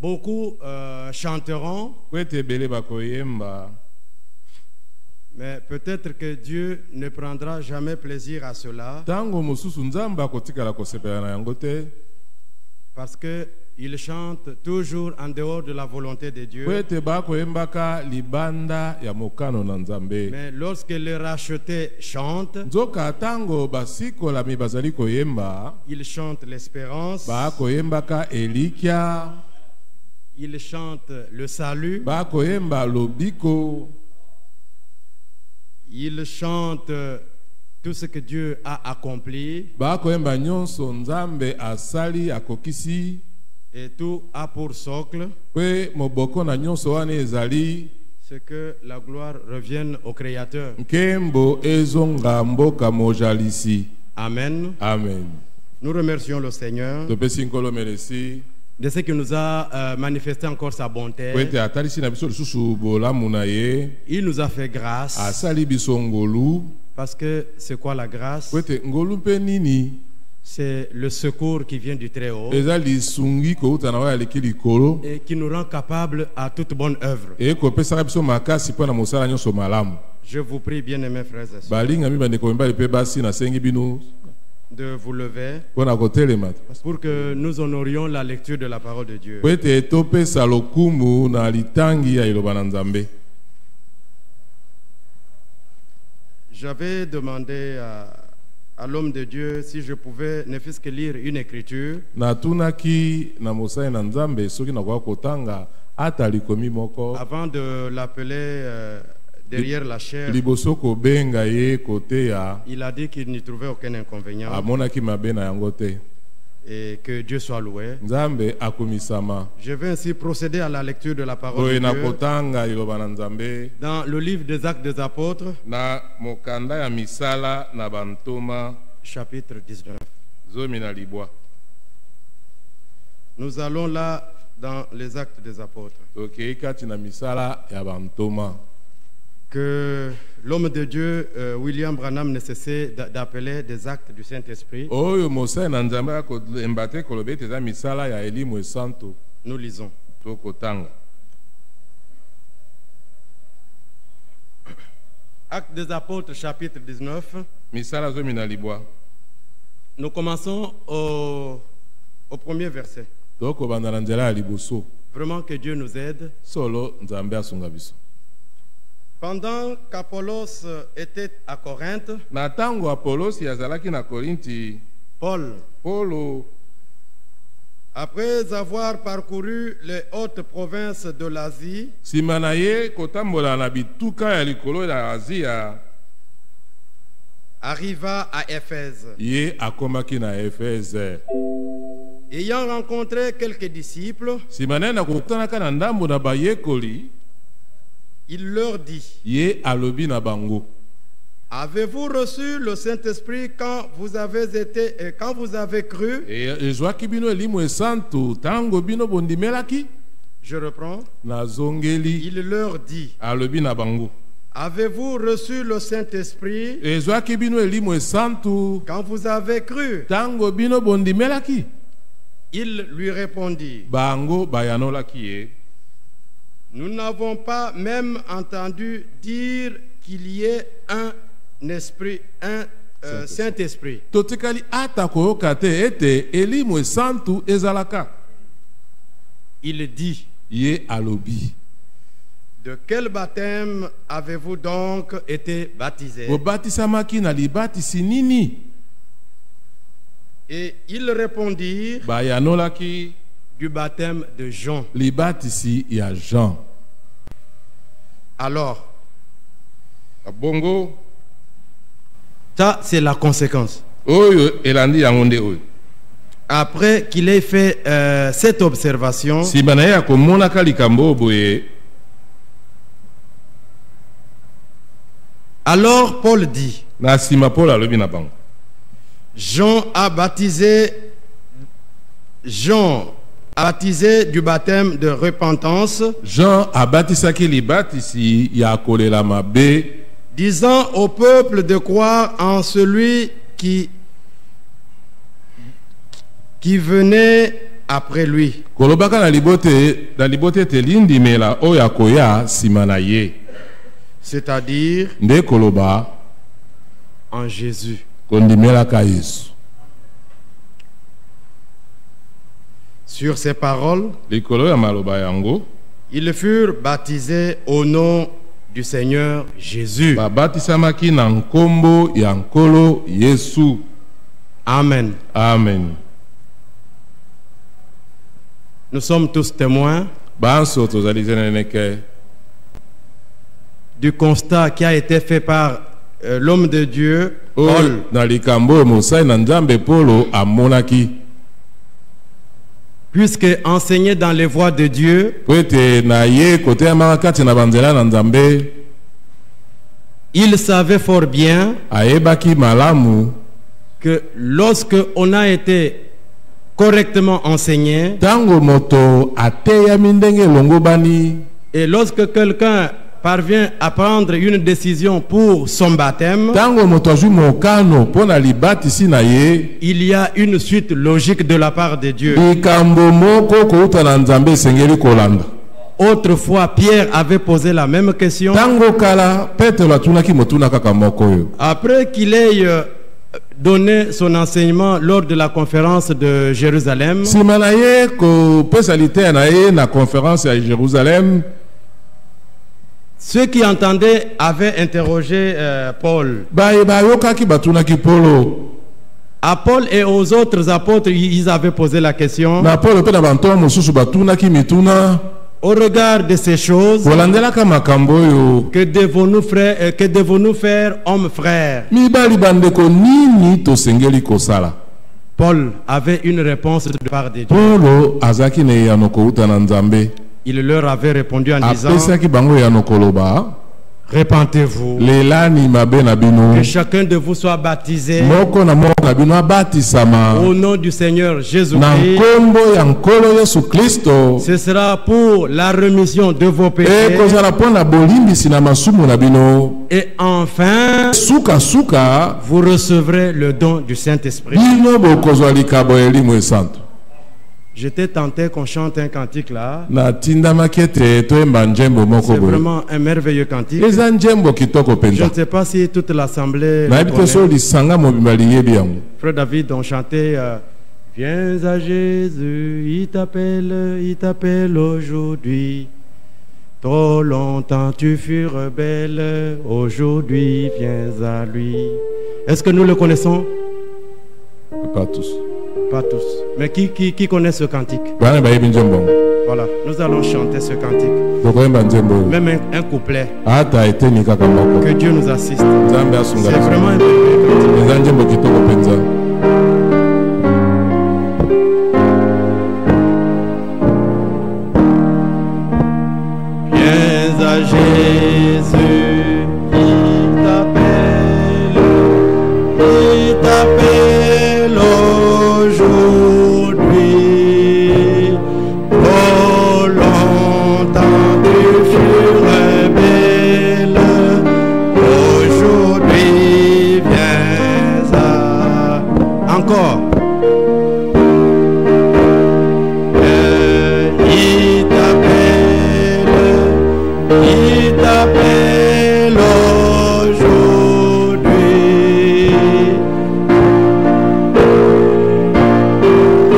Beaucoup chanteront, mais peut-être que Dieu ne prendra jamais plaisir à cela parce qu'ils chantent toujours en dehors de la volonté de Dieu. Mais lorsque les rachetés chantent, ils chantent l'espérance, ils chantent le salut, ils chantent tout ce que Dieu a accompli, et tout a pour socle c'est que la gloire revienne au Créateur. Amen. Amen. Nous remercions le Seigneur de ce qu'il nous a manifesté encore sa bonté. Il nous a fait grâce. Parce que c'est quoi la grâce? C'est le secours qui vient du Très-Haut et qui nous rend capables à toute bonne œuvre. Je vous prie, bien-aimés frères et sœurs, de vous lever pour que nous honorions la lecture de la parole de Dieu. J'avais demandé à l'homme de Dieu si je pouvais ne fût-ce que lire une écriture avant de l'appeler derrière la chair. Il a dit qu'il n'y trouvait aucun inconvénient et que Dieu soit loué. Je vais ainsi procéder à la lecture de la parole de Dieu dans le livre des Actes des Apôtres, chapitre 19. Nous allons là dans les Actes des Apôtres. Que l'homme de Dieu, William Branham, ne cessait d'appeler des actes du Saint-Esprit. Nous lisons. Actes des Apôtres, chapitre 19. Nous commençons au premier verset. Vraiment que Dieu nous aide. Pendant qu'Apollos était à Corinthe, Paul, après avoir parcouru les hautes provinces de l'Asie, arriva à Éphèse. Ayant rencontré quelques disciples, il leur dit: avez-vous reçu le Saint-Esprit quand vous avez cru? Je reprends. Il leur dit: avez-vous reçu le Saint-Esprit quand vous avez cru? Il lui répondit: nous n'avons pas même entendu dire qu'il y ait un esprit, un Saint-Esprit. Il dit: de quel baptême avez-vous donc été baptisé? Et il répondit: du baptême de Jean. Alors, ça c'est la conséquence. Après qu'il ait fait cette observation, alors Paul dit: Jean a baptisé du baptême de repentance, disant au peuple de croire en celui qui venait après lui. C'est-à-dire en Jésus. Sur ces paroles, ils furent baptisés au nom du Seigneur Jésus. Amen. Amen. Nous sommes tous témoins du constat qui a été fait par l'homme de Dieu, Paul. Puisque enseigné dans les voies de Dieu, il savait fort bien que lorsque on a été correctement enseigné et lorsque quelqu'un parvient à prendre une décision pour son baptême, il y a une suite logique de la part de Dieu. Autrefois, Pierre avait posé la même question. Après qu'il ait donné son enseignement lors de la conférence de Jérusalem, ceux qui entendaient avaient interrogé Paul. À Paul et aux autres apôtres, ils avaient posé la question. Au regard de ces choses, que devons-nous faire, hommes frères? Paul avait une réponse de part de Dieu. Il leur avait répondu en disant: repentez-vous, que chacun de vous soit baptisé au nom du Seigneur Jésus-Christ. Ce sera pour la rémission de vos péchés. Et enfin, vous recevrez le don du Saint-Esprit. J'étais tenté qu'on chante un cantique là. C'est vraiment un merveilleux cantique. Je ne sais pas si toute l'assemblée connaît. Frère David, on chantait viens à Jésus, il t'appelle aujourd'hui. Trop longtemps tu fus rebelle, aujourd'hui viens à lui. Est-ce que nous le connaissons? Pas tous. Pas tous. Mais qui connaît ce cantique? Voilà, nous allons chanter ce cantique. Même un couplet. Que Dieu nous assiste. C'est vraiment un cantique. Viens à Jésus, il t'appelle aujourd'hui. Trop longtemps tu fus rebelle, aujourd'hui viens à... Encore. Il t'appelle aujourd'hui.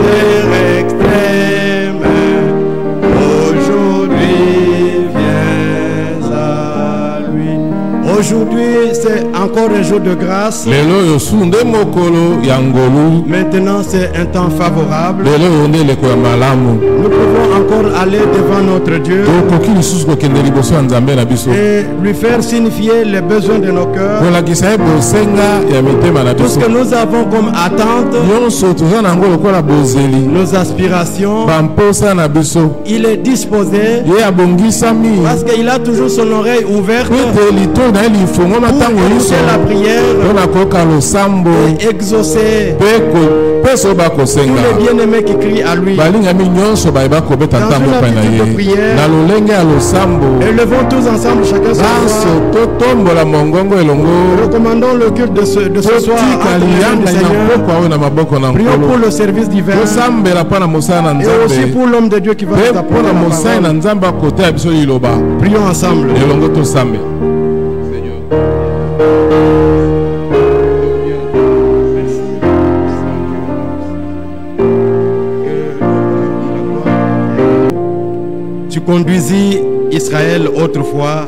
Terre extrême, aujourd'hui viens à lui. Aujourd'hui c'est encore un jour de grâce. Maintenant c'est un temps favorable. Nous pouvons encore aller devant notre Dieu et lui faire signifier les besoins de nos cœurs. Tout ce que nous avons comme attente, nos aspirations, il est disposé parce qu'il a toujours son oreille ouverte pour écouter la la prière et exaucer tous les bien-aimés qui crient à lui. Dans une attitude de prière, élevons tous ensemble chacun son voix. Recommandons le culte de ce soir entre les mains du Seigneur. Prions pour le service divin et aussi pour l'homme de Dieu qui va nous apporter la parole. Prions ensemble. Tu conduisis Israël autrefois.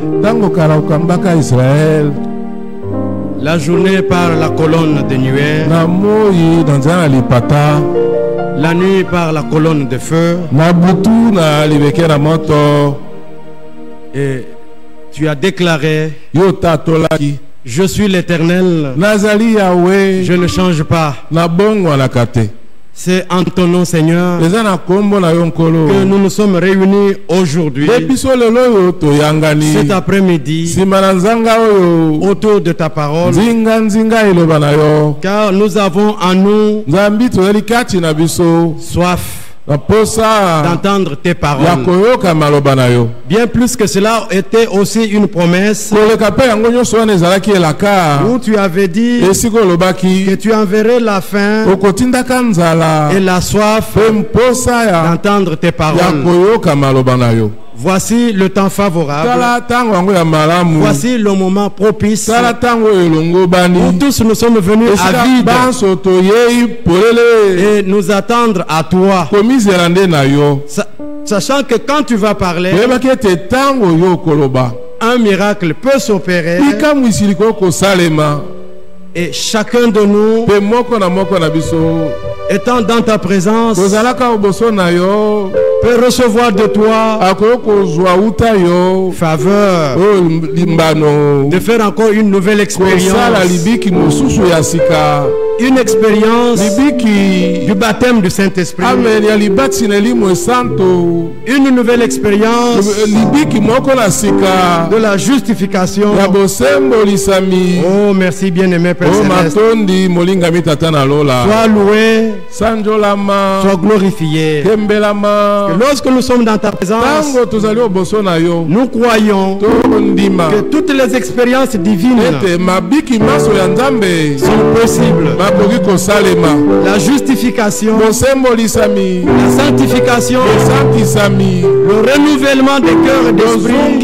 La journée par la colonne de nuée, la nuit par la colonne de feu. Et tu as déclaré: je suis l'Éternel, je ne change pas. C'est en ton nom, Seigneur, que nous nous sommes réunis aujourd'hui, cet après-midi, autour de ta parole, car nous avons en nous soif d'entendre tes paroles. Bien plus que cela était aussi une promesse où tu avais dit que tu enverrais la faim et la soif d'entendre tes paroles. Voici le temps favorable. Voici le moment propice où tous nous sommes venus avides et nous attendre à toi. Sachant que quand tu vas parler, un miracle peut s'opérer et chacun de nous, étant dans ta présence, peut recevoir de toi faveur de faire encore une nouvelle expérience, une expérience du baptême du Saint-Esprit, une nouvelle expérience de la justification. Oh, merci bien-aimé Père Céleste. Sois loué, sois glorifié. Que lorsque nous sommes dans ta présence, nous croyons que toutes les expériences divines sont possibles. La justification, la sanctification, le renouvellement des cœurs et d'esprit,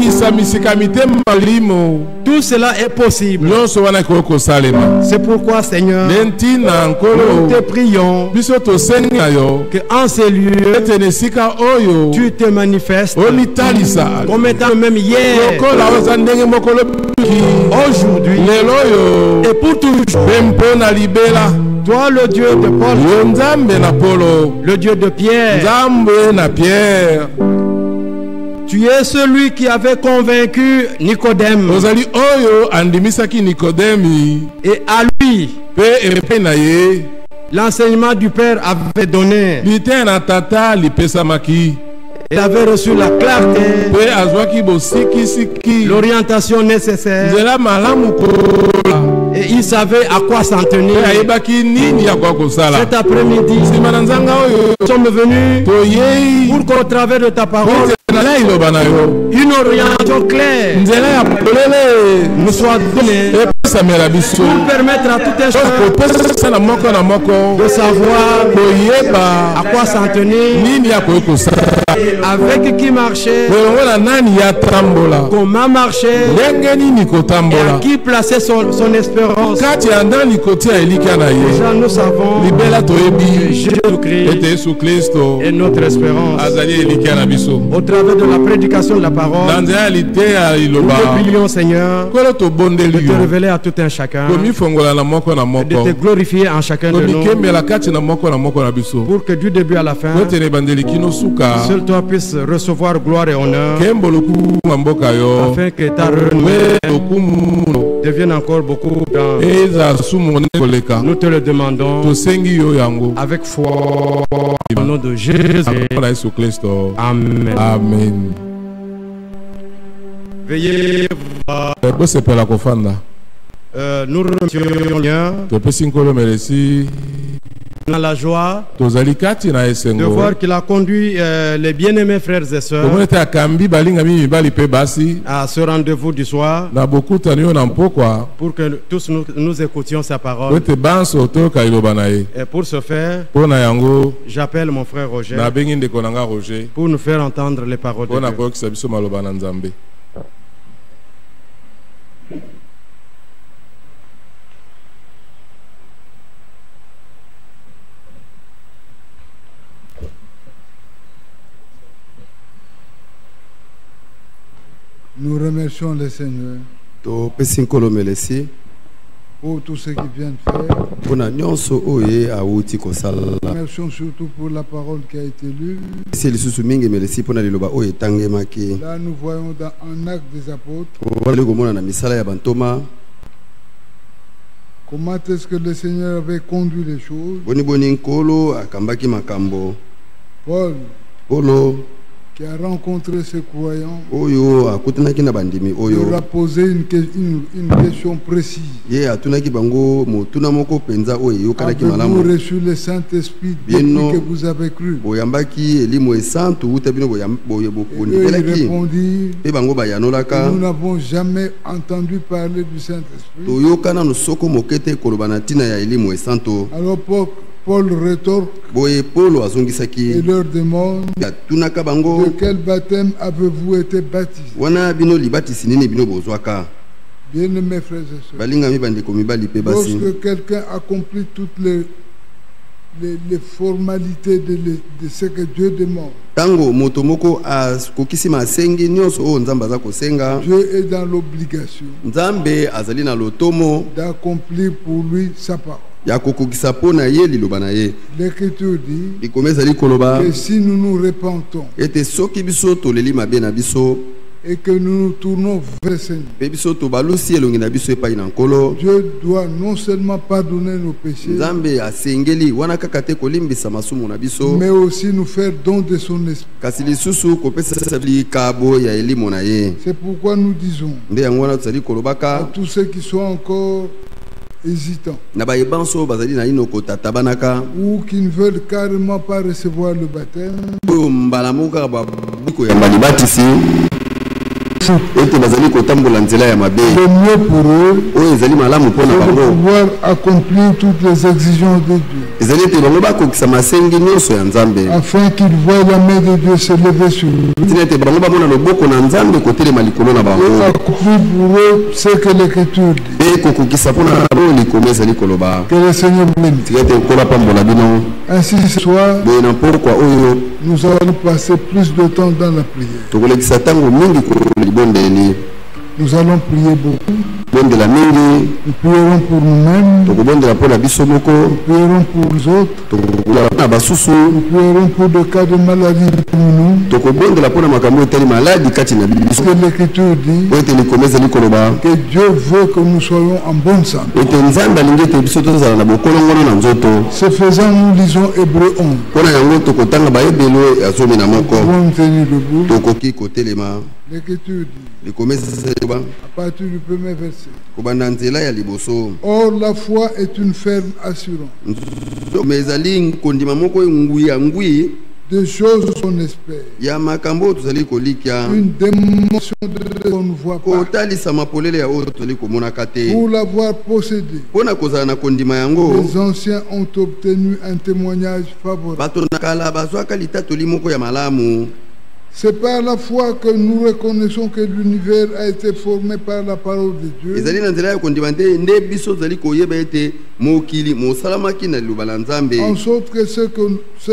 tout cela est possible. C'est pourquoi, Seigneur, nous te prions que en ces lieux, tu te manifestes comme étant le même hier, aujourd'hui et pour toujours. Toi, le Dieu de Paul, le Dieu de Pierre, tu es celui qui avait convaincu Nicodème. Et à lui, l'enseignement du Père avait donné. Il avait reçu la clarté, l'orientation nécessaire, et il savait à quoi s'en tenir. Cet après-midi, nous sommes venus pour qu'au travers de ta parole, une orientation claire nous soit donnée pour permettre à tout un chacun de savoir à quoi s'en tenir, avec qui marcher, comment marcher, et à qui placer son espérance. Déjà nous savons que Jésus-Christ est notre espérance. Au travers de la prédication de la parole, nous te prions, Seigneur, de te révéler à tout un chacun, de te glorifier en chacun de nous, pour que du début à la fin, seul toi puisses recevoir gloire et honneur, afin que ta renommée devienne encore beaucoup dans. Nous te le demandons avec foi au nom de Jésus. Amen. Amen. Veuillez voir. Nous remercions topesi nkolo merci dans la joie tozali kati na de esengo voir qu'il a conduit les bien-aimés frères et sœurs omoni ete akambi balingami mibali mpe basi à ce rendez-vous du soir na bokutani oyo na mpokwa pour que tous nous écoutions sa po parole. ete banso toyoka liloba na ye. Et pour ce faire, Mpo na yango j'appelle mon frère Roger nabengi ndeko na nga Roger pour nous faire entendre les paroles de mpo na Dieu. koyokisa biso maloba na Nzambe. Nous remercions le Seigneur topesi nkolo melesi pour tout ce qu'il vient de faire. mpona nyonso oyo ye awuti kosala. Remercions surtout pour la parole qui a été lue. esi lisusu mingi melesi mpona liloba oyo etangemaki. Là, nous voyons dans un acte des apôtres bazali komona na misala ya bantoma comment est-ce que le Seigneur avait conduit les choses. boni nkolo akambaki makambo. Paul, polo qui a rencontré ses croyants, oyo akutanaki na bandimi leur oyo a posé une question précise. ye atunaki bango motuna moko mpenza oyo eyokanaki Avez-vous malamu. reçu le Saint-Esprit Bien depuis non. que vous avez cru? boyambaki elimu esantu uta bino Et eux, ils bokondikelaki répondirent, mpe bango bayanolaka. nous n'avons jamais entendu parler du Saint-Esprit. toyoka nanu soko moke te koloba na ntina ya elimu esantu. Alors Paul rétorque boye polo et azongisaki leur demande, atunaka de bango quel baptême avez-vous été baptisés? wana bino libatisi nini bino bozwaka. Bien-aimés frères et sœurs, balingami bandeko mibali mpe basi. lorsque quelqu'un accomplit toutes les formalités de ce que Dieu demande, ntango moto moko akokisi masengi nyonso oyo nzambe aza kosenga, Dieu est dans l'obligation nzambe azali na lotomo d'accomplir pour lui sa parole. ya kokokisa mpo na ye liloba na ye. L'Écriture dit likoma ezali koloba que si nous nous repentons ete soki biso toleli mabe na biso et que nous nous tournons vers le Seigneur, mpe biso tobalusi elongi na biso epai na nkolo, Dieu doit non seulement pardonner nos péchés, nzambe asengeli wana kaka te kolimbisa masumu na biso, mais aussi nous faire don de son esprit. kasi lisusu kopesa likabo ya elimo na ye. C'est pourquoi nous disons nde yango wana tozali à kolobaka tous ceux qui sont encore hésitants na bayebanso bazali na ino kotatabanaka ou qui ne veulent carrément pas recevoir le baptême, oyo mbala moko kaka babiko ya malibatisi ete bazali kotambola nzela ya mabe le mieux pour eux, oyo ezali malamu mpo na c'est de bango. pouvoir accomplir toutes les exigences de Dieu, ezali ete bango bakokisa masengi nyonso ya nzambe afin qu'ils voient la main de Dieu se lever sur eux tina ete bango bamona loboko na nzambe kotelema likolo na et bango accomplir pour eux ce que l'Écriture dit. mpe kokokisa mpo na bango likolo ezali koloba. Que le Seigneur vous bénisse. tika ete kola pambola bino Ainsi, ce soir, boye na mpokwa oyo nous allons passer plus de temps dans la prière. tokolekisa ntango mingi kola libondeli. Nous allons prier beaucoup. bondela mingi Nous prierons pour nous-mêmes. tokobondela mpo na biso moko, Nous prierons pour les autres. tokokola na basusu, Nous prierons pour des cas de maladie pour nous. tokobondela mpo na makambo etali maladi kati na biso. Parce que l'Écriture dit po ete likolo ezali koloba que Dieu veut que nous soyons en bonne santé. ete nzambe alingi ete biso tozala na bokolongono na nzoto. Ce faisant, nous lisons Hébreux 11. mpo na yango tokotanga bayebelo ya zomi na moko, Nous pouvons tenir debout. tokoki kotelema. L'Écriture dit, likolo ezali koba à partir du premier verset, kobanda nzela ya liboso, or la foi est une ferme assurance nzome ezali nkondima moko ngwi ya ngwi des choses qu'on espère, ya makambo oyo tozali kolikya, une démonstration de ce qu'on ne voit pas. kotalisa mapolele ya oyo tozali komonaka te. Pour l'avoir possédé, mpo na kozala na kondima yango, les anciens ont obtenu un témoignage favorable. bato na kala bazwaka litatoli moko ya malamu. C'est par la foi que nous reconnaissons que l'univers a été formé par la parole de Dieu, ezali na nzela ya kondima te nde biso tozali koyeba ete mokili mosalamaki na liloba la nzambe, en sorte que ce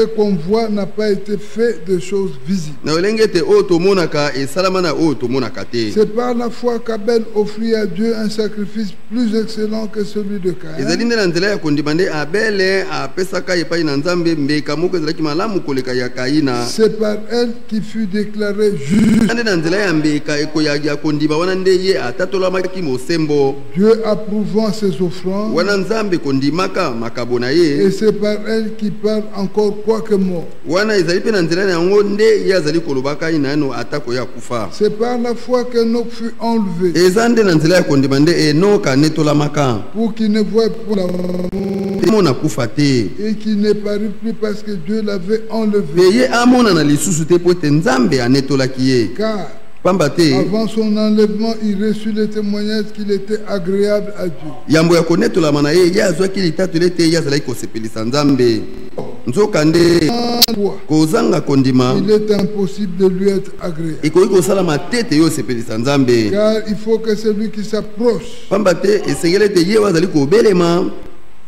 qu'on voit n'a pas été fait de choses visibles. na olenge ete oyo tomonaka esalama na oyo tomonaka te. C'est par la foi qu'Abel offrit à Dieu un sacrifice plus excellent que celui de ezali Caïn. nde na nzela ya kondima nde abele apesaka epai na nzambe mbeka moko ezalaki malamu koleka ya kaina. C'est par elle qui fut déclarait juste. Dieu approuvant ses offrandes. Et c'est par elle qu'il parle encore quoi que mort. C'est par la foi qu'Enoch fut enlevé. Pour qu'il ne voie pas la et qu'il ne parut plus parce que Dieu l'avait enlevé. Car avant son enlèvement, il reçut le témoignage qu'il était agréable à Dieu. Il est impossible de lui être agréable. Car il faut que celui qui s'approche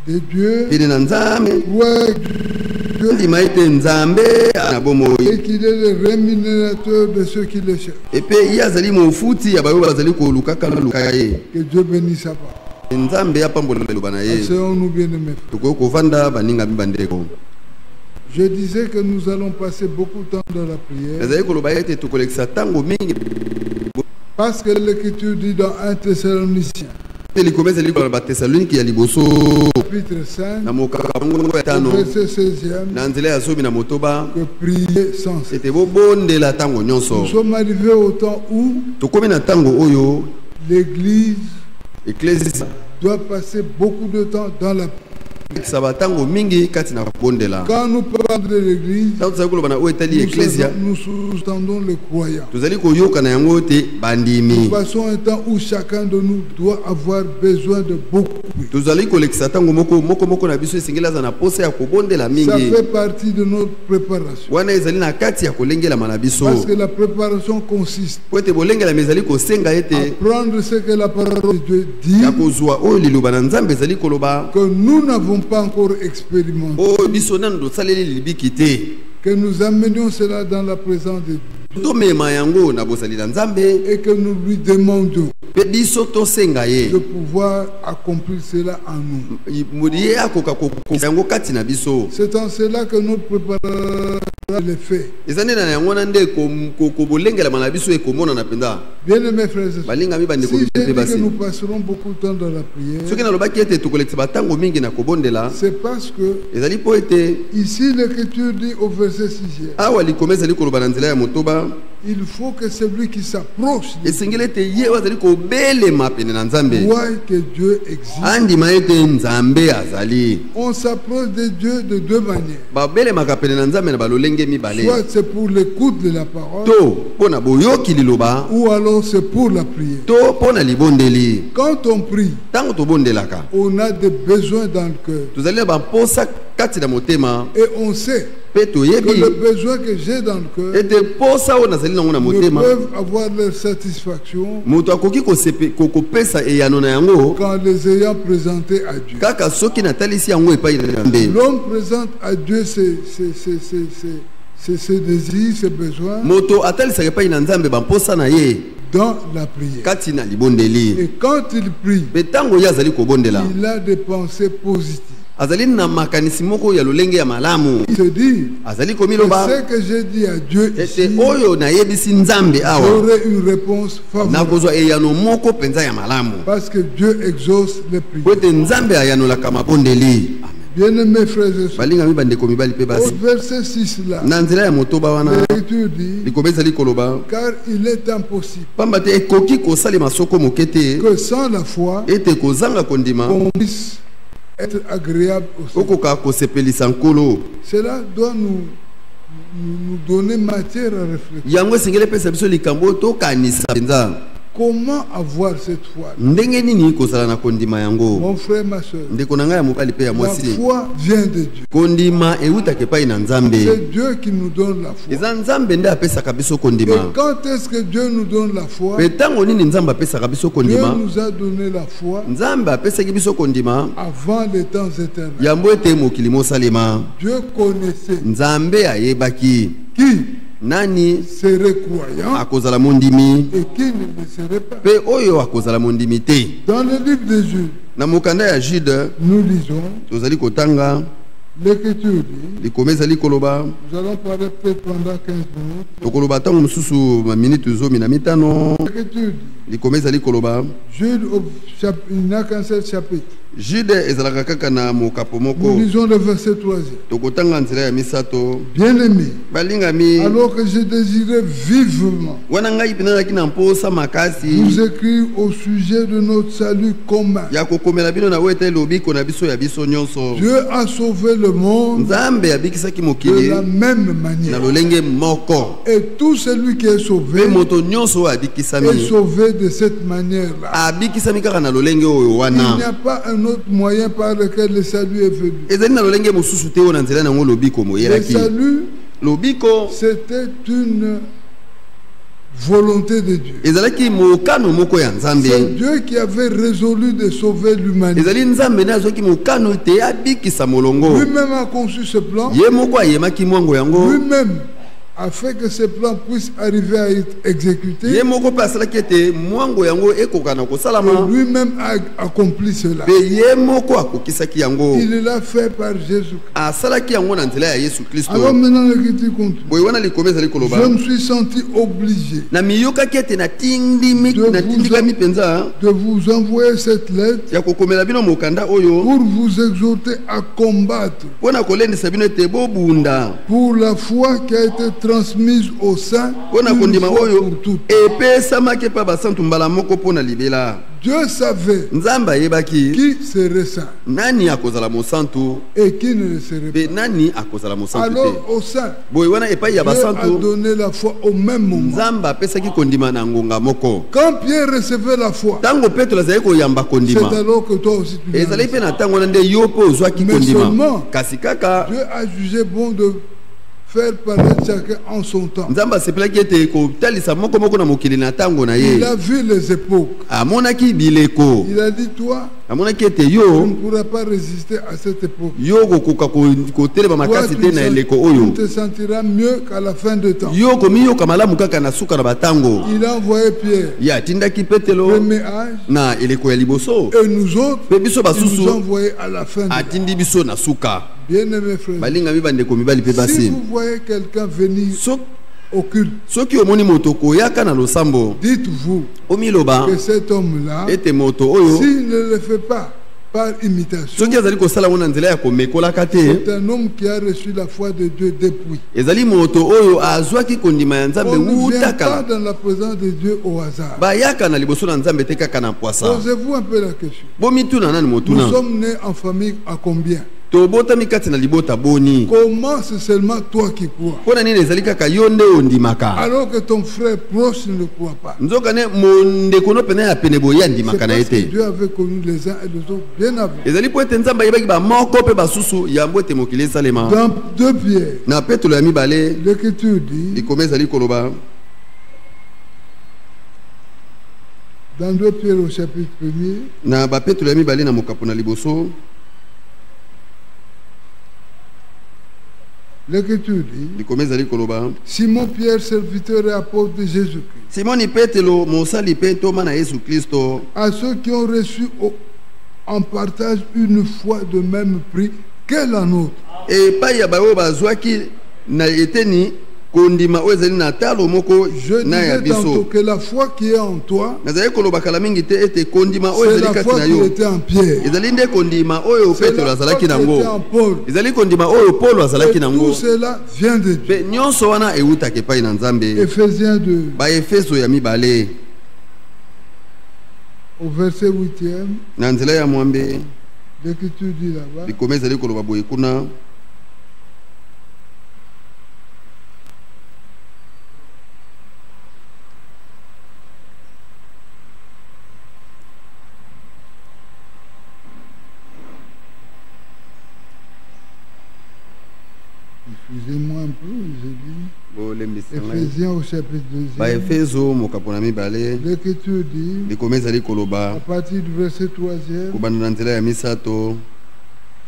de Dieu croit et qu'il est le rémunérateur de ceux qui le cherchent. Que Dieu bénisse sa part. Asseyons-nous, bien-aimés. Je disais que nous allons passer beaucoup de temps dans la prière. Parce que l'Écriture dit dans 1 Thessaloniciens chapitre 5, verset 16e, que prier sans cesse. Nous sommes arrivés au temps où l'Église doit passer beaucoup de temps dans la prière. Quand nous parlons de l'Église, nous sous-entendons les croyants. Nous passons un temps où chacun de nous doit avoir besoin de beaucoup. Ça fait partie de notre préparation. Parce que la préparation consiste à prendre ce que la parole de Dieu dit, que nous n'avons pas encore expérimenté, que nous amenions cela dans la présence de Dieu et que nous lui demandions de pouvoir accomplir cela en nous. C'est en cela que notre préparation est faite. Bien aimés frères et sœurs, si j'ai dit que nous passerons beaucoup de temps dans la prière, c'est parce que ici l'Écriture dit au verset 6e, il faut que celui qui s'approche voit que Dieu existe. On s'approche de Dieu de deux manières. Soit c'est pour l'écoute de la parole, ou alors c'est pour la prière. Quand on prie, on a des besoins dans le cœur. Et on sait que le besoin que j'ai dans le cœur ne peuvent avoir leur satisfaction quand les ayant présentés à Dieu. L'homme présente à Dieu ses désirs, ses besoins dans la prière. Et quand il prie, il a des pensées positives. Il se dit, ce que j'ai dit à Dieu ici, j'aurai une réponse favorable. Parce que Dieu exauce les prières. Bien-aimés frères et sœurs, au verset 6 là, l'Écriture dit, car il est impossible que sans la foi, on puisse être agréable au Seigneur. Cela doit nous donner matière à réfléchir. Comment avoir cette foi? Mon frère, ma soeur, la foi vient de Dieu. C'est Dieu qui nous donne la foi. Et quand est-ce que Dieu nous donne la foi? Dieu nous a donné la foi avant les temps éternels. Dieu connaissait qui nani serait croyant et qui ne le serait pas. Dans le livre de Jude, na mukanda ya Jude nous lisons L'écriture dit, nous allons parler peut-être pendant 15 minutes. L'écriture dit, Jude, il n'a qu'un seul chapitre. Nous lisons le verset 3e. Bien-aimé, alors que je désirais vivement vous écrire au sujet de notre salut commun. Dieu a sauvé le monde de la même manière. Et tout celui qui est sauvé est sauvé de cette manière-là. Il n'y a pas un autre moyen par lequel le salut est venu. Le salut, c'était une volonté de Dieu. C'est Dieu qui avait résolu de sauver l'humanité. Lui-même a conçu ce plan. Lui-même a fait que ce plan puisse arriver à être exécuté. Lui-même a accompli cela. Il l'a fait par Jésus-Christ. Alors maintenant l'écriture continue. Je me suis senti obligé de vous envoyer cette lettre pour vous exhorter à combattre pour la foi qui a été transmise au sein pour toutes. Dieu savait qui serait saint et qui ne le serait pas. Alors au sein, Dieu a donné la foi au même moment. Quand Pierre recevait la foi, c'est alors que toi aussi tu l'as. Mais seulement, Dieu a jugé bon de faire paraître chacun en son temps. Il a vu les époques. Il a dit, toi, tu ne pourras pas résister à cette époque. Toi, tu te sentiras mieux qu'à la fin de temps. Il a envoyé Pierre, premier âge, et nous autres, il nous a envoyés à la fin de temps. Bien-aimés frères, si vous voyez quelqu'un venir au culte, dites-vous que cet homme-là, s'il ne le fait pas par imitation, c'est un homme qui a reçu la foi de Dieu depuis. On ne vient pas dans la présence de Dieu au hasard. Posez-vous un peu la question. Nous sommes nés en famille à combien? Comment c'est seulement toi qui crois alors que ton frère proche ne croit pas? C'est parce que Dieu avait connu les uns et les autres bien avant. Dans 2 Pierre, l'écriture dit, dans 2 Pierre au chapitre 1er, l'écriture dit, Simon Pierre, serviteur et apôtre de Jésus-Christ, à ceux qui ont reçu en partage une foi de même prix que la nôtre. Je disais tantôt que la foi qui est en toi, c'est la foi qui était en Pierre, c'est la foi qui était en Paul, et tout cela vient de Dieu. Ephésiens 2, au verset 8e, l'écriture dit là-bas, excusez-moi un peu, j'ai dit Ephésiens au chapitre 2. L'écriture dit, à partir du verset 3e,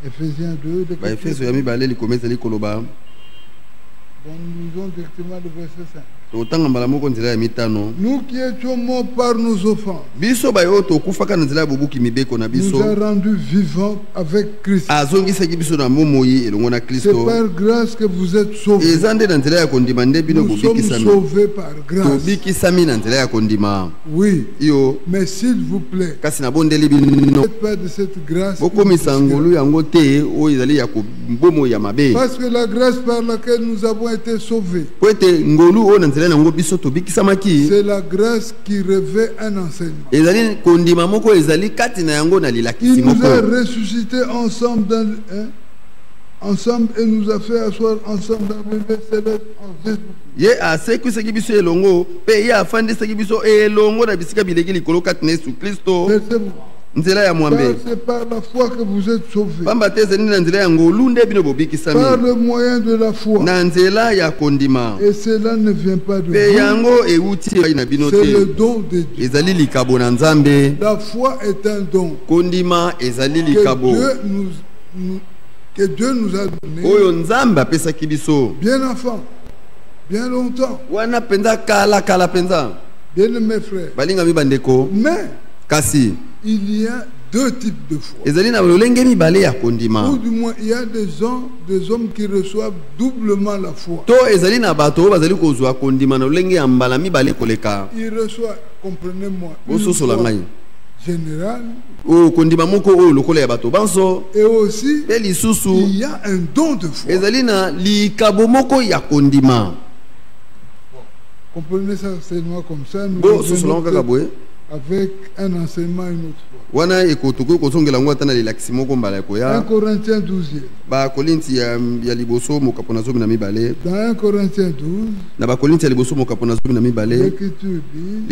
Ephésiens 2, bon, nous lisons directement le verset 5. Nous qui étions morts par nos offenses, nous a rendus vivants avec Christ. C'est par grâce que vous êtes sauvés. Nous sommes sauvés par grâce. Oui, mais s'il vous plaît, ne faites pas de cette grâce. Parce que la grâce par laquelle nous avons été sauvés, c'est la grâce qui revêt un enseignement. Il nous a ressuscités ensemble, ensemble et nous a fait asseoir ensemble dans le lieu céleste en Jésus. C'est par la foi que vous êtes sauvés. Par le moyen de la foi. Et cela ne vient pas de vous. C'est le don de Dieu. La foi est un don que Dieu nous a donné. Bien enfant, bien longtemps. Bien mes frères. Mais il y a deux types de foi. Ou du moins, il y a des hommes qui reçoivent doublement la foi. Ils reçoivent, comprenez-moi, une foi générale. Et aussi, il y a un don de foi. Comprenez ça, c'est moi comme ça. Avec un enseignement une autre fois. 1 Corinthiens 12. Dans 1 Corinthiens 12, l'Écriture dit,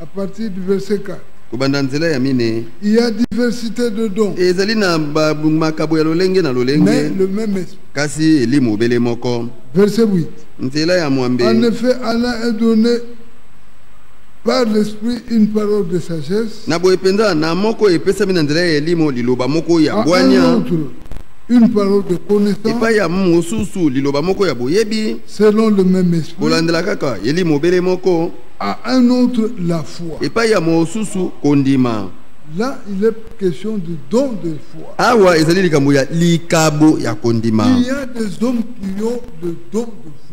à partir du verset 4. Il y a diversité de dons, mais le même esprit. Verset 8. En effet, Allah a donné par l'esprit une parole de sagesse, à un autre une parole de connaissance selon le même esprit, à un autre la foi. Là, il est question de don de foi. Il y a des hommes qui ont le don de foi.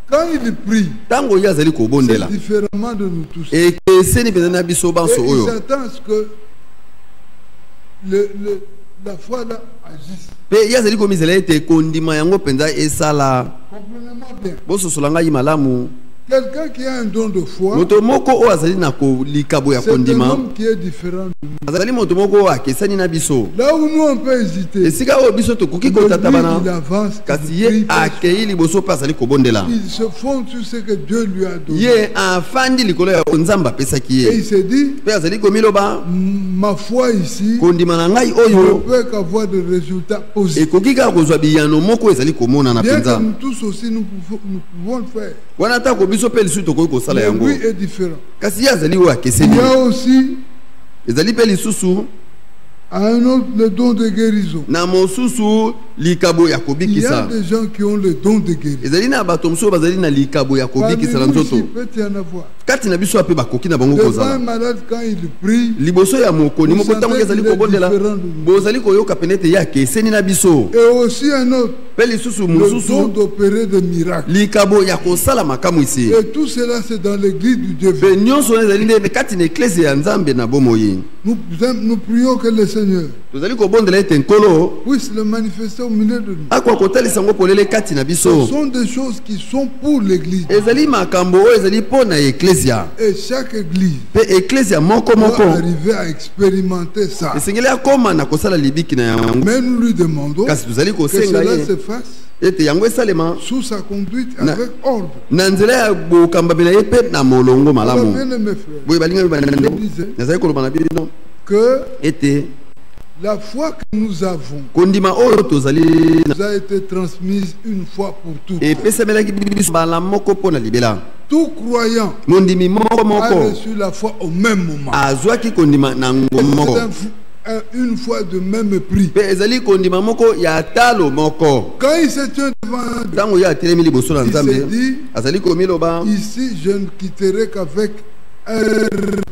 Quand il prie, c'est différemment de nous tous. Et il s'attend à ce que la foi là agisse. Comprenez-moi bien. Quelqu'un qui a un don de foi, c'est un homme qui est différent de nous. Là où nous on peut hésiter, il avance, il se fonde sur ce que Dieu lui a donné. Et il s'est dit, ma foi ici ne peut qu'avoir des résultats positifs. Bien que nous tous aussi nous pouvons le faire. Mais lui est différent. Il y a aussi à un autre le don de guérison. Il y a des gens qui ont le don de guérison. Parmi nous ici, peut-y en avoir. Devant un malade, quand il prie, vous sentez qu'il est différent de nous. Et aussi un autre, le don d'opérer des miracles. Et tout cela, c'est dans l'église du Dieu. Nous prions que le Seigneur puisse le manifester au milieu de nous. Ce sont des choses qui sont pour l'église. Et chaque église doit arriver à expérimenter ça. Mais nous lui demandons que cela se fasse sous sa conduite avec ordre. Que La foi que nous avons kondima oyo tozali nous a été transmise une fois pour toutes. Et pesemelaki biso bala moko pona libela. Tout croyant mondimi moko a reçu la foi au même moment. Azwaki kondima na ngomoko. Une fois de même prix. Ezali kondima moko ya talo moko. Quand il se tient devant tango ya telemi liboso na Nzambe, il se dit, azali komiloba, ici je ne quitterai qu'avec un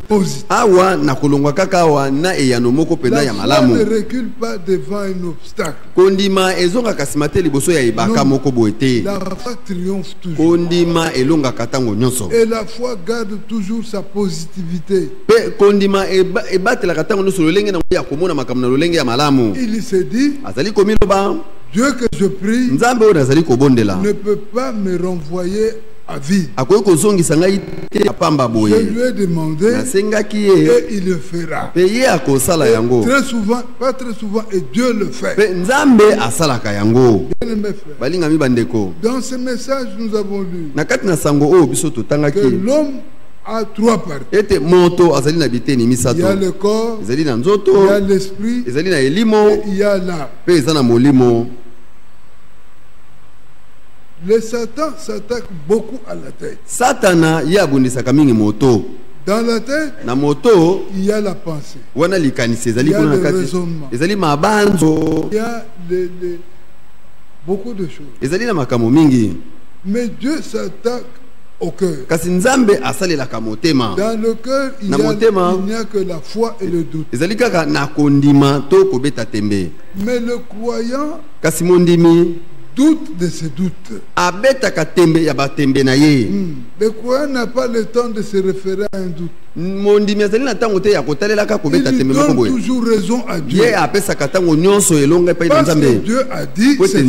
positif. Awa na kolongwa kaka awa na eyano moko pena ya malamu. La foi ne recule pas devant un obstacle. Kondima ezonga kasimate liboso ya ibaka moko boete. La foi triomphe toujours. Kondima elonga katango nyonso. Et la foi garde toujours sa positivité. Pe kondima ebatela katango nyonso lolenge na ya komona makambo na lolenge ya malamu. Il se dit, azali komiloba, Dieu que je prie Nzambe oyo nazali kobondela ne peut pas me renvoyer à vie. Je lui ai demandé et il le fera. Très souvent, pas très souvent, et Dieu le fait. Dans ce message, nous avons lu que l'homme a trois parties. Il y a le corps, il y a l'esprit, et il y a l'âme. Le Satan s'attaque beaucoup à la tête. Dans la tête, il y a la pensée. Il y a le raisonnement. Il y a beaucoup de choses. Mais Dieu s'attaque au cœur. Dans le cœur, il n'y a que la foi et le doute. Mais le croyant doute de ses doutes. Le croyant n'a pas le temps de se référer à un doute. Il donne toujours raison à Dieu. Parce que Dieu a dit, c'est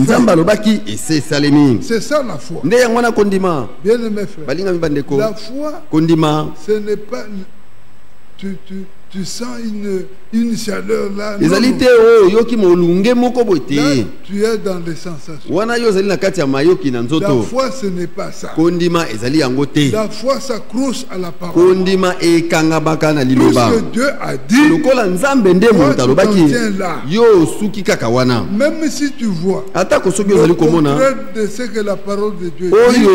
ça. C'est ça la foi. Bien aimé frère, la foi, ce n'est pas... Tu sens une chaleur là. Là, tu es dans les sensations. La foi, ce n'est pas ça. La foi s'accroche à la parole. Tout ce que Dieu a dit, toi, tu t'en tiens là. Même si tu vois le contraire de ce que la parole de Dieu dit,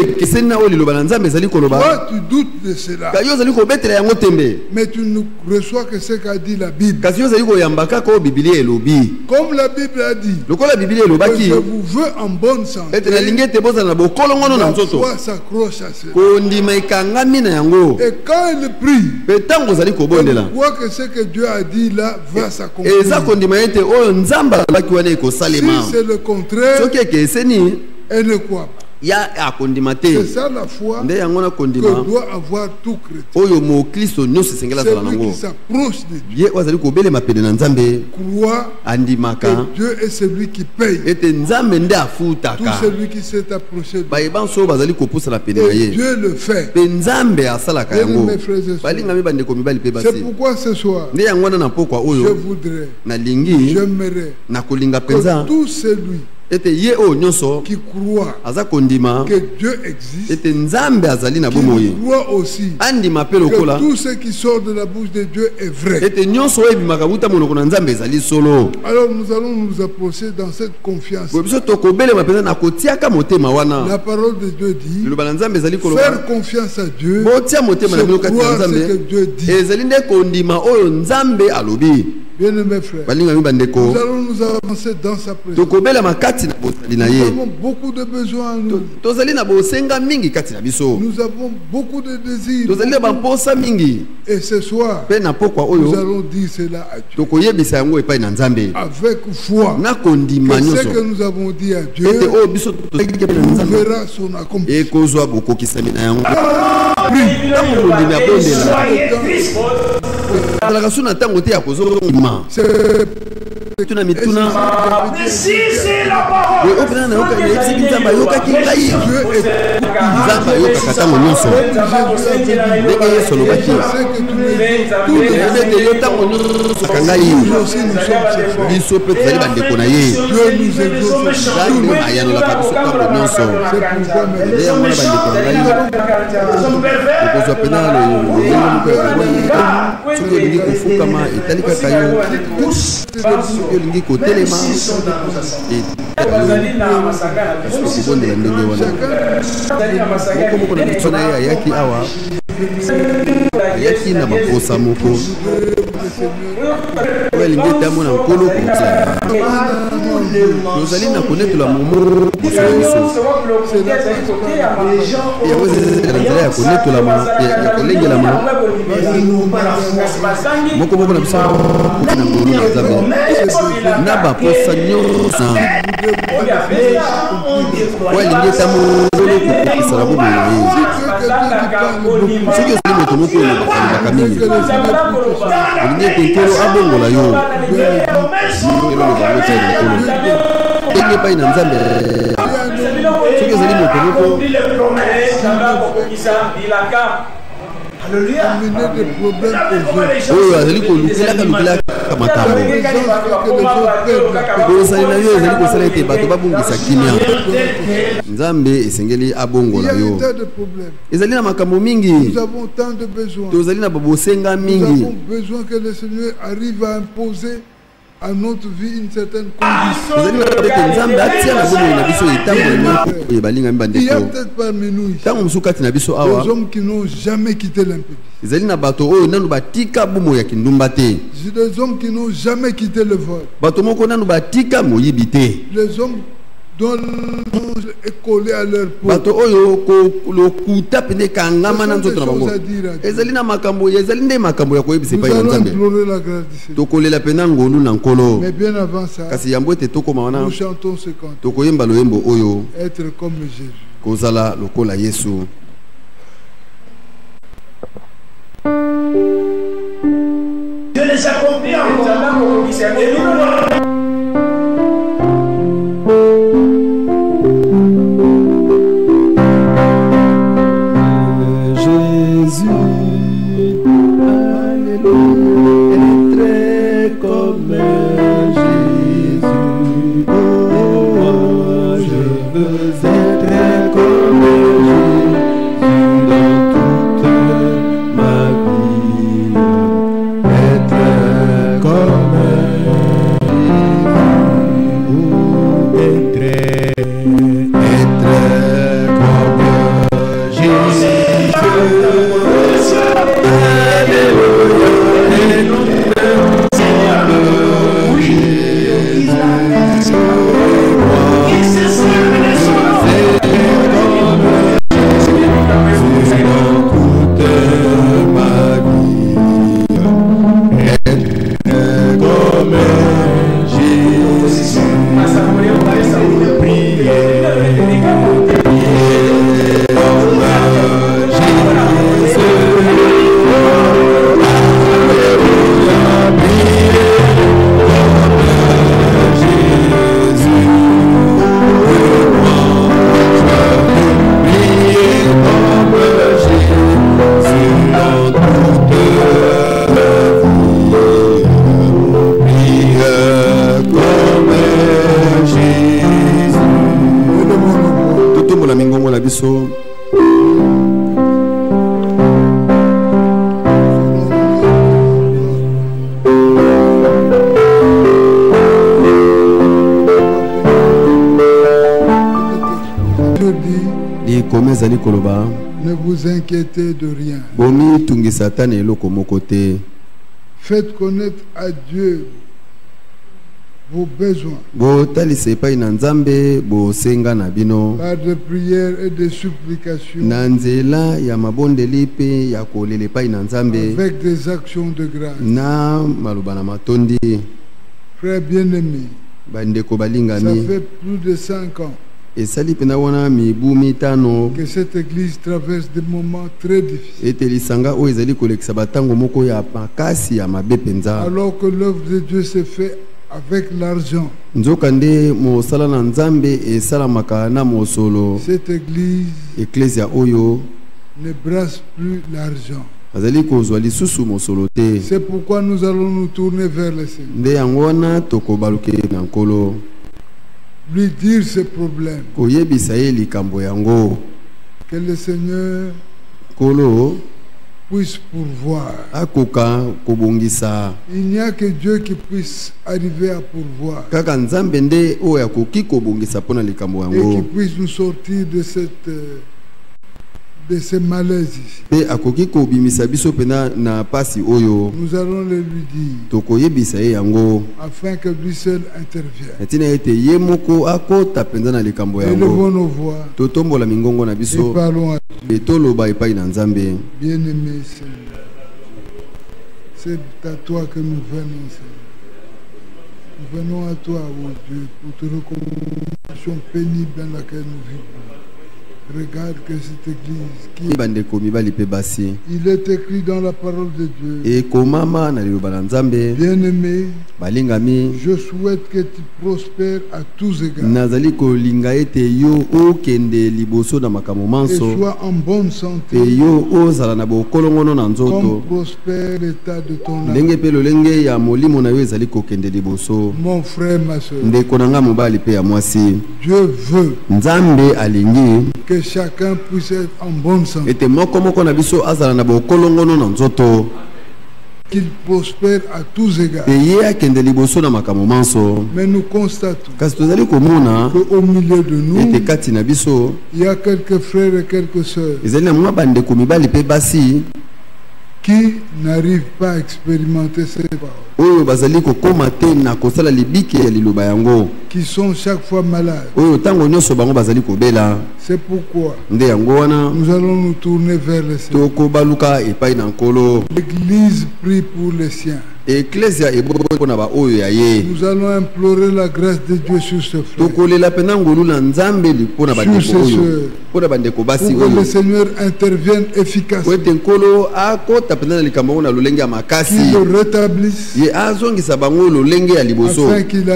toi, tu doutes de cela. Mais tu ne reçois que ce qu'a dit la Bible. Comme la Bible a dit, que je vous veux en bonne santé. La foi s'accroche à cela. Et quand elle prie, elle voit que ce que Dieu a dit là va s'accomplir. Si c'est le contraire, elle ne croit pas. C'est ça la foi que doit avoir tout chrétien. Celui qui s'approche de Dieu croit que Dieu est celui qui paye. Tout celui qui s'est approché de Dieu. Et Dieu le fait. C'est pourquoi ce soir, je voudrais, j'aimerais que tout celui qui croit que Dieu existe, qui croit aussi que tout ce qui sort de la bouche de Dieu est vrai. Alors nous allons nous approcher dans cette confiance. La parole de Dieu dit, faire confiance à Dieu, c'est croire ce que Dieu dit. Bien aimé frère, nous allons nous avancer dans sa présence. Nous avons beaucoup de besoins en nous. Nous avons beaucoup de désirs. Et ce soir, nous allons dire cela à Dieu. Avec foi, que ce que nous avons dit à Dieu, on verra son accomplissement. C'est Mais si c'est la parole, yaki na makosa moko balingeta mona nkolo kotla tozali na connaître la momo boso ya wezela ya connaître la ma ya kolengela ma moko moko na biso na ngolo na zabe na ba posa nyonso balingeta mona nkolo kokisa la bomo soki ozali moto moko olobaka mingi olingi ekolo abongola yo enge epai na nzambe soki ozali moto moko oyo azali kolukelaka makambo kosali na yo ezali kosala ete bato babungisa kimia nzambe esengeli abongola yo ezali na makambo mingi tozali na babosenga mingi à notre vie une certaine condition. Il y a peut-être parmi nous ici des hommes qui n'ont jamais quitté l'impédie. Des hommes qui n'ont jamais quitté le vol. Les hommes dont l'ange est collé à leur peau. Nous avons imploré la grâce du Seigneur. Mais bien avant ça, nous chantons ce cantique. Être comme Jésus. Dieu les accomplit en Ne vous inquiétez de rien. Faites connaître à Dieu vos besoins. Par de prières et de supplications. Avec des actions de grâce. Frères bien-aimés, ça fait plus de 5 ans que cette église traverse des moments très difficiles. Alors que l'œuvre de Dieu s'est faite avec l'argent. Cette église ne brasse plus l'argent. C'est pourquoi nous allons nous tourner vers le Seigneur. Lui dire ses problèmes. Que le Seigneur puisse pourvoir. Il n'y a que Dieu qui puisse arriver à pourvoir. Et qui puisse nous sortir de ces malaises ici. Nous allons le lui dire afin que lui seul intervienne. Élevons nos voix et parlons à Dieu. Bien-aimé Seigneur, c'est à toi que nous venons, Seigneur. Nous venons à toi, oh Dieu, pour te recommander pénible dans laquelle nous vivons. Regarde que cette église il est écrit dans la parole de Dieu. Bien-aimé, je souhaite que tu prospères à tous égards et sois en bonne santé comme prospère l'état de ton âme. Mon frère, ma soeur, Dieu veut que chacun puisse être en bonne santé, qu'il prospère à tous égards. Mais nous constatons qu'au milieu de nous, il y a quelques frères et quelques sœurs qui n'arrivent pas à expérimenter cette parole, qui sont chaque fois malades. C'est pourquoi nous allons nous tourner vers le Seigneur. L'Église prie pour les siens. Nous allons implorer la grâce de Dieu sur ce frère, sur ces soeurs, pour que le Seigneur intervienne efficacement, qu'il le rétablisse, afin qu'ils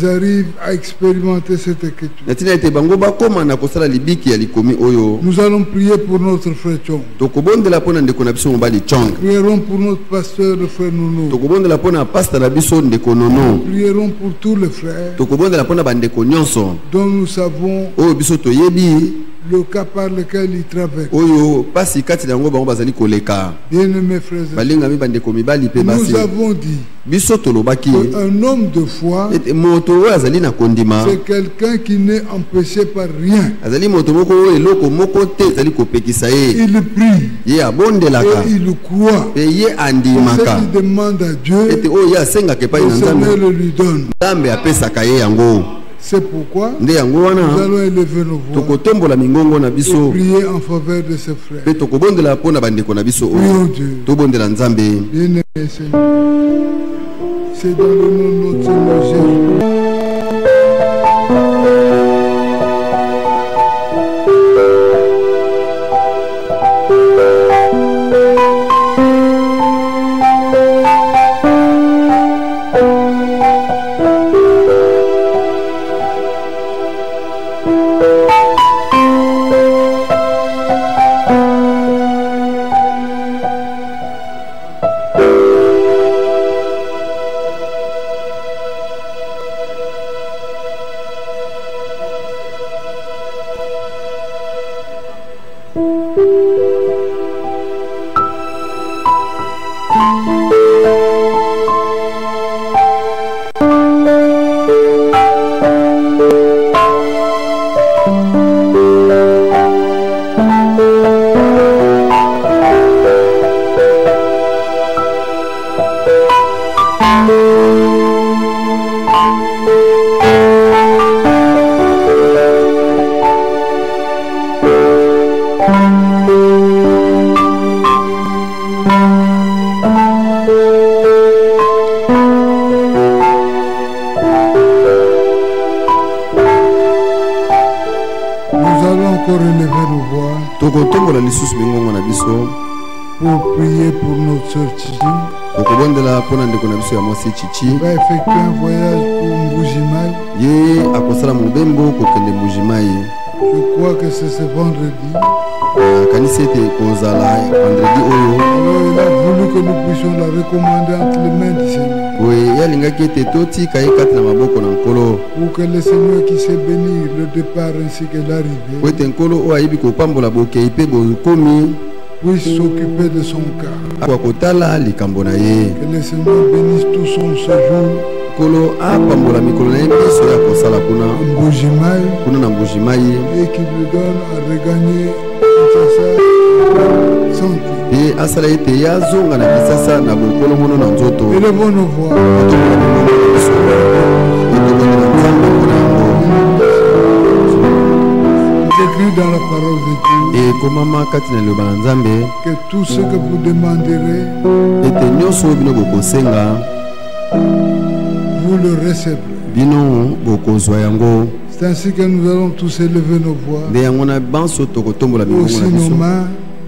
arrivent à expérimenter cette écriture. Nous allons prier pour notre frère Chong. Prierons pour notre pasteur, le frère Nounou. Nous prierons pour tous les frères dont nous savons le cas par lequel ils traversent. Bien-aimés frères, nous avons dit qu'un homme de foi, c'est quelqu'un qui n'est empêché par rien. Il prie et il croit. Ce qu'il demande à Dieu, le Seigneur le lui donne. C'est pourquoi nous allons élever nos voix et prier en faveur de ses frères. Prions Dieu. Bien-aimé Seigneur, c'est dans le nom de notre Seigneur Jésus. Pour prier pour notre sœur Tidi, okobondela pona ndeko na biso ya mwasi Chichi va effectuer un voyage pour Mbujimai. Ye akosala mobembo kokende Mbujimai. Je crois que c'est ce vendredi. Kanisi ete kozala vendredi oyo. Alors il a voulu que nous puissions la recommander entre les mains du Seigneur. Oui, yalingaki ete totika ye kati na maboko na nkolo. Pour que le Seigneur qui sait bénir le départ ainsi que l'arrivée. Po ete nkolo oyo ayebi kopambola bokei mpe bokomi puisse s'occuper de son cas. Kwa kotala likambo na ye. Que le Seigneur bénisse tout son séjour. Kolo apambola mikolo na ye biso ya kosala kuna Mbujimai. Kuna na Mbujimai. Et qui lui donne à regagner sa santé. Et asala ete yazonga na bisasa na bokolo mono na nzoto. Élevons nos voix. Écrit dans la parole de Dieu. Et komama kati na loba na Nzambe. Que tout ce que vous demanderez. Ete nyonso bino bokosenga. Vous le recevrez. Bino bokozwa yango. C'est ainsi que nous allons tous élever nos voix. De yangona banso tokotombola mikongo na biso.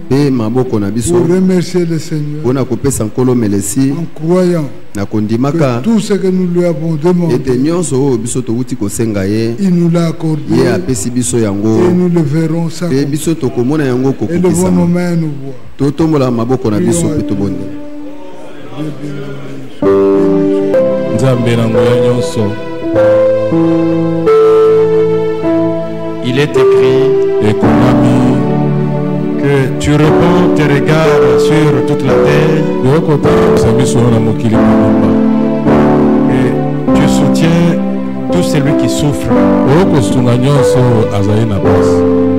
Pe maboko na biso. Pour remercier le Seigneur. Pona kopesa nkolo melesi. En croyant. Na kondimaka. Que tout ce que nous lui avons demandé. Ete nyonso o biso towuti kosenga ye. Il nous l'a accordé. Ye apesi biso yango. Et nous le verrons ça. Pe biso tokomona yango kokokisa. Élevons nos mains et nos voix. Totombola maboko na biso pe tobonde. Nzambe na ngoya nyonso. Il est écrit que tu répands tes regards sur toute la terre et tu soutiens tout celui qui souffre,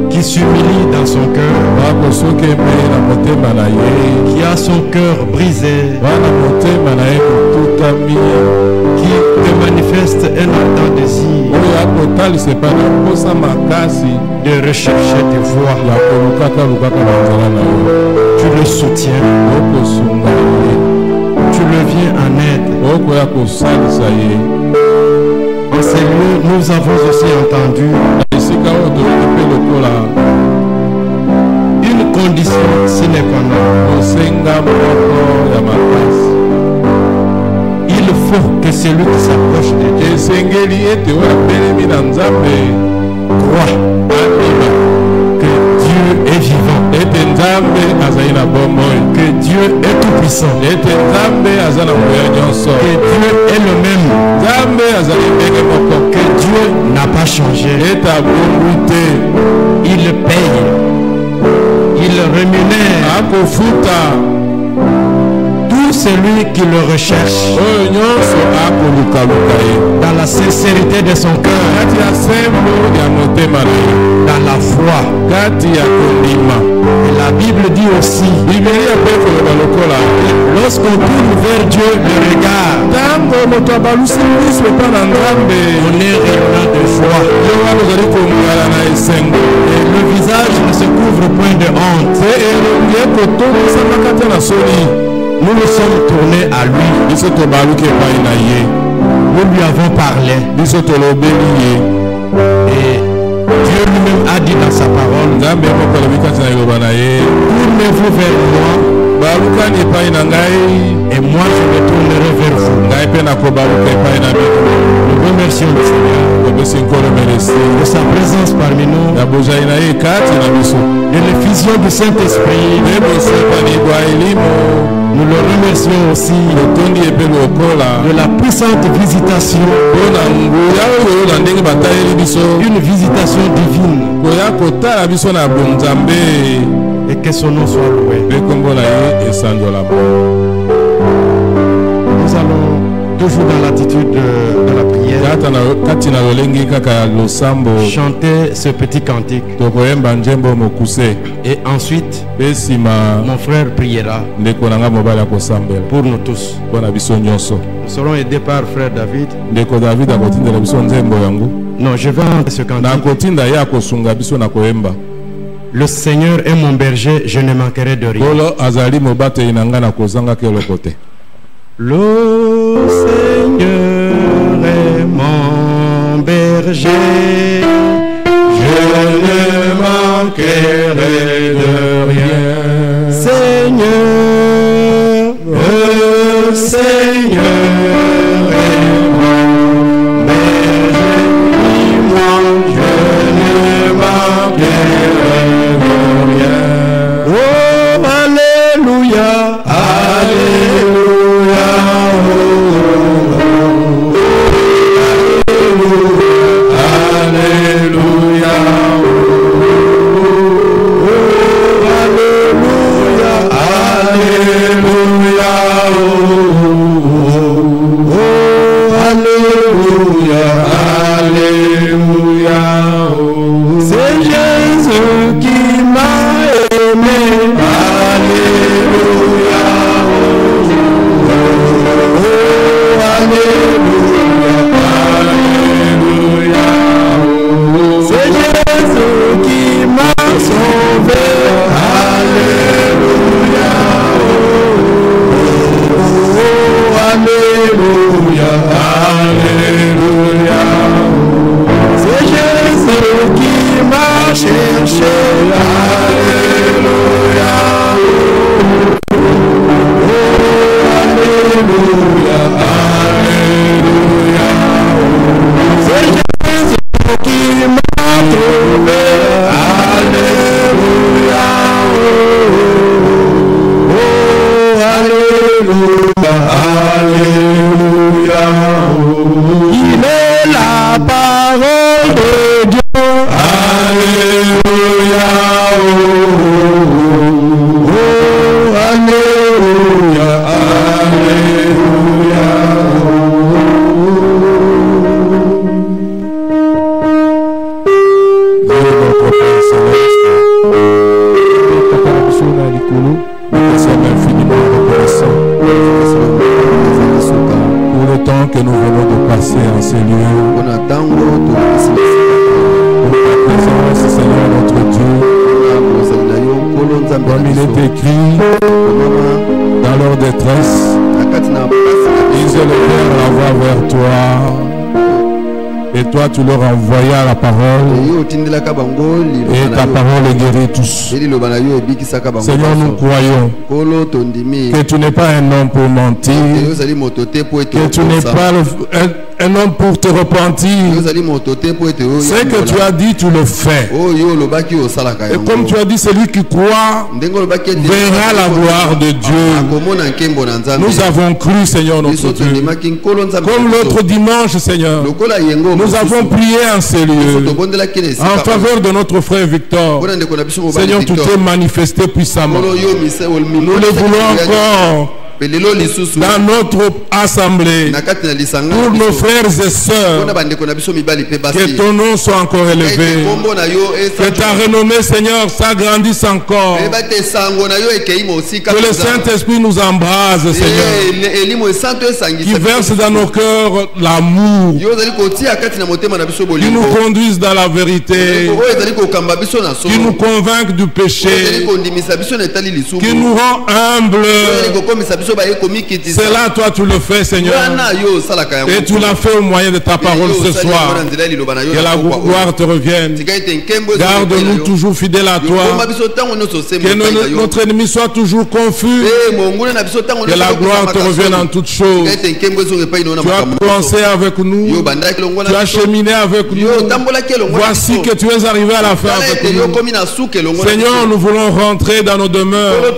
qui s'humilie dans son cœur, qui a son cœur brisé, qui te manifeste un ardent désir de rechercher tes voies. Tu le soutiens, tu le viens en aide. En ces lieux, nous avons aussi entendu une condition sine qua non. Il faut que celui qui s'approche de Dieu croit que Dieu est vivant, que Dieu est tout puissant, que Dieu est le même, que Dieu n'a pas changé. Il paye, il rémunère tout celui qui le recherche dans la sincérité de son cœur, dans la foi. Et la Bible dit aussi, lorsqu'on tourne vers Dieu le regard, on est rayonnant de foi. Et le visage ne se couvre point de honte. Nous nous sommes tournés à lui. Nous lui avons parlé. Et Dieu lui-même a dit dans sa parole, tournez-vous vers moi et moi je me tournerai vers vous. Nous remercions le Seigneur de sa présence parmi nous, de l'effusion du Saint-Esprit. Nous le remercions aussi de la puissante visitation, une visitation divine, et que son nom soit loué. Nous allons toujours dans l'attitude de la prière chanter ce petit cantique, et ensuite mon frère priera pour nous tous. Nous serons aidés par frère David. Non, je vais entendre ce cantique. Le Seigneur est mon berger, je ne manquerai de rien. Le Seigneur est mon berger, je ne manquerai de rien. Seigneur, Que nous venons de passer en ces lieux. Pour ta présence, Seigneur notre Dieu, comme il est écrit dans leur détresse, ils élevèrent la voix vers toi. Et toi, tu leur envoyas la parole. Et ta parole guérit tous. Seigneur, nous croyons que tu n'es pas un homme pour mentir. Que tu n'es pas un homme pour te repentir. Ce que tu as dit, tu le fais. Et comme tu as dit, celui qui croit verra la gloire de Dieu. Nous avons cru, Seigneur notre Dieu. Comme l'autre dimanche, Seigneur, nous avons prié en ces lieux en faveur de notre frère Victor. Seigneur, tu t'es manifesté puissamment. Nous le voulons encore dans notre assemblée pour nos frères et sœurs, que ton nom soit encore élevé, que ta renommée, Seigneur, s'agrandisse encore, que le Saint-Esprit nous embrase, Seigneur, qui verse dans nos cœurs l'amour, qui nous conduise dans la vérité, qui nous convainc du péché, qui nous rend humbles. C'est là, toi, tu le fais, Seigneur. Et tu l'as fait au moyen de ta parole ce soir. Que la gloire te revienne. Garde-nous toujours fidèles à toi. Que notre ennemi soit toujours confus. Que la gloire te revienne en toutes choses. Tu as commencé avec nous. Tu as cheminé avec nous. Voici que tu es arrivé à la fin avec nous. Seigneur, nous voulons rentrer dans nos demeures.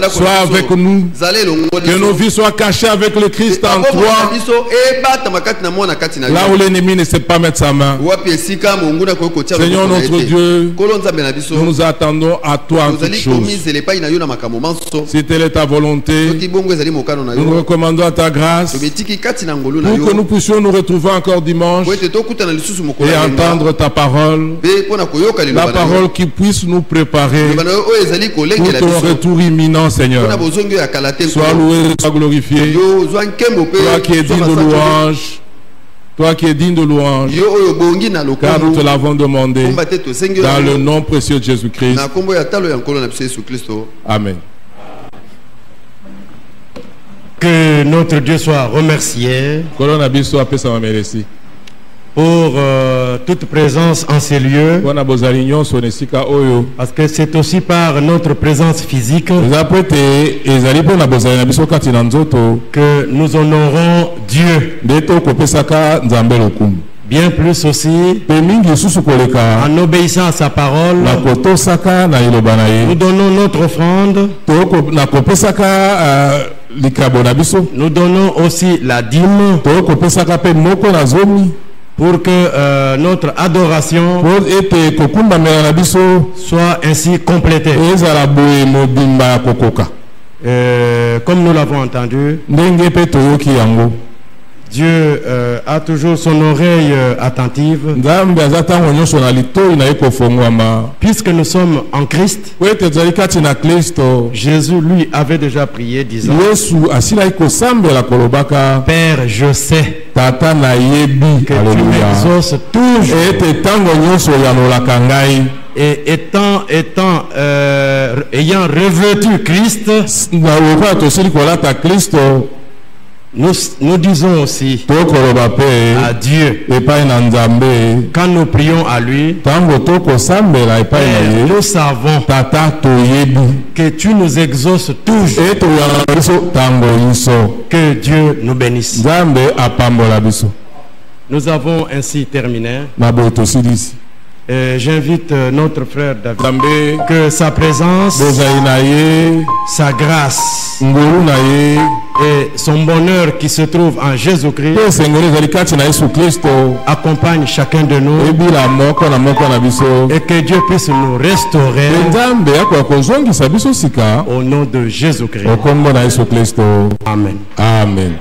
Sois avec nous. Que nos vies soient cachées avec le Christ en toi. Là où l'ennemi ne sait pas mettre sa main. Seigneur notre Dieu, nous nous attendons à toi en toutes choses. Si telle est ta volonté, nous nous recommandons à ta grâce pour que nous puissions nous retrouver encore dimanche et entendre ta parole. La parole qui puisse nous préparer pour ton retour imminent, Seigneur. Sois loué, sois glorifié. Toi qui es digne de louange. Toi qui es digne de louange. Car nous te l'avons demandé. Dans le nom précieux de Jésus-Christ. Amen. Que notre Dieu soit remercié pour toute présence en ces lieux, parce que c'est aussi par notre présence physique que nous honorons Dieu. Bien plus aussi, en obéissant à sa parole, nous donnons notre offrande, nous donnons aussi la dîme, pour que notre adoration soit ainsi complétée. Comme nous l'avons entendu, Dieu a toujours son oreille attentive. Puisque nous sommes en Christ, Jésus lui avait déjà prié disant: Père, je sais que tu m'exauces toujours. Et ayant revêtu Christ, nous disons aussi à Dieu, quand nous prions à lui, nous savons que tu nous exauces toujours. Que Dieu nous bénisse. Nous avons ainsi terminé. J'invite notre frère David, que sa présence, sa grâce Et son bonheur qui se trouve en Jésus-Christ accompagne chacun de nous. Et que Dieu puisse nous restaurer au nom de Jésus-Christ. Amen. Amen.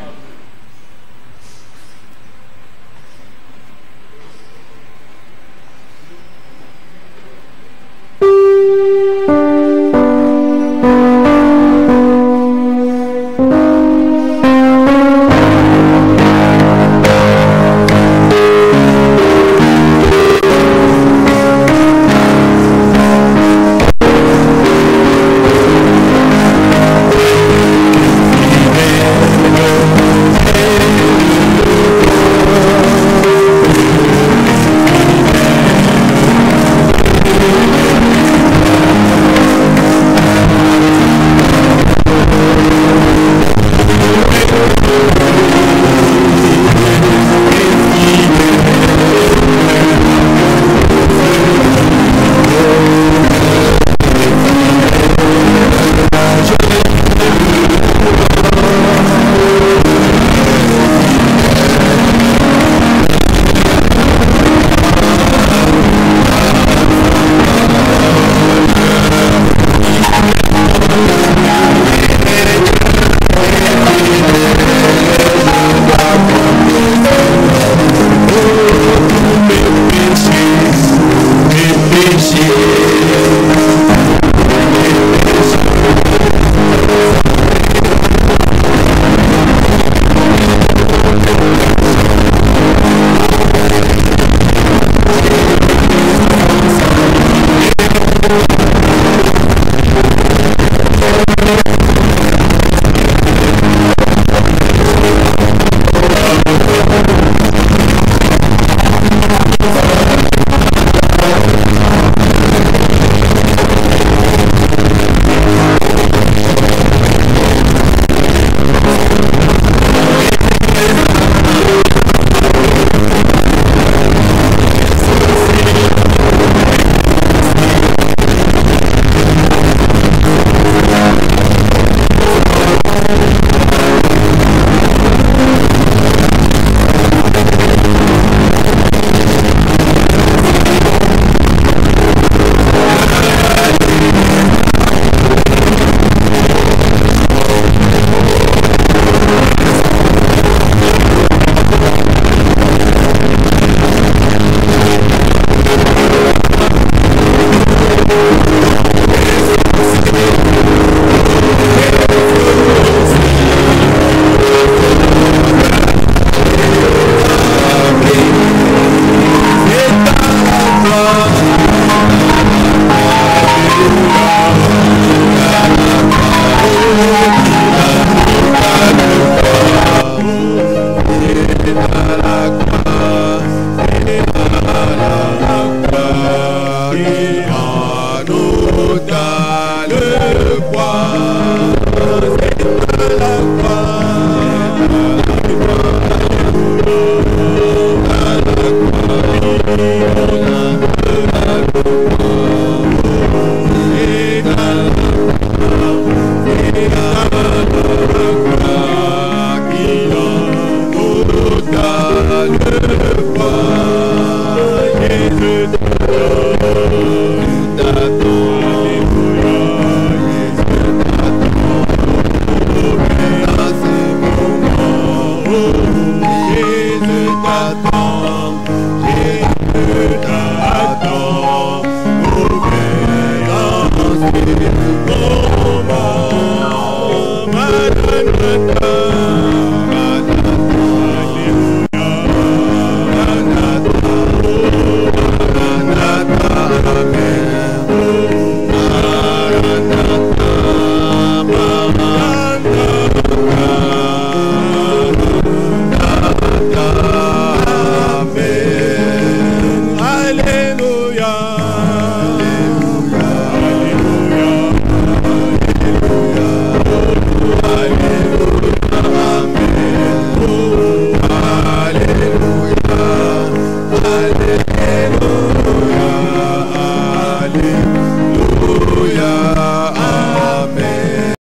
Oh,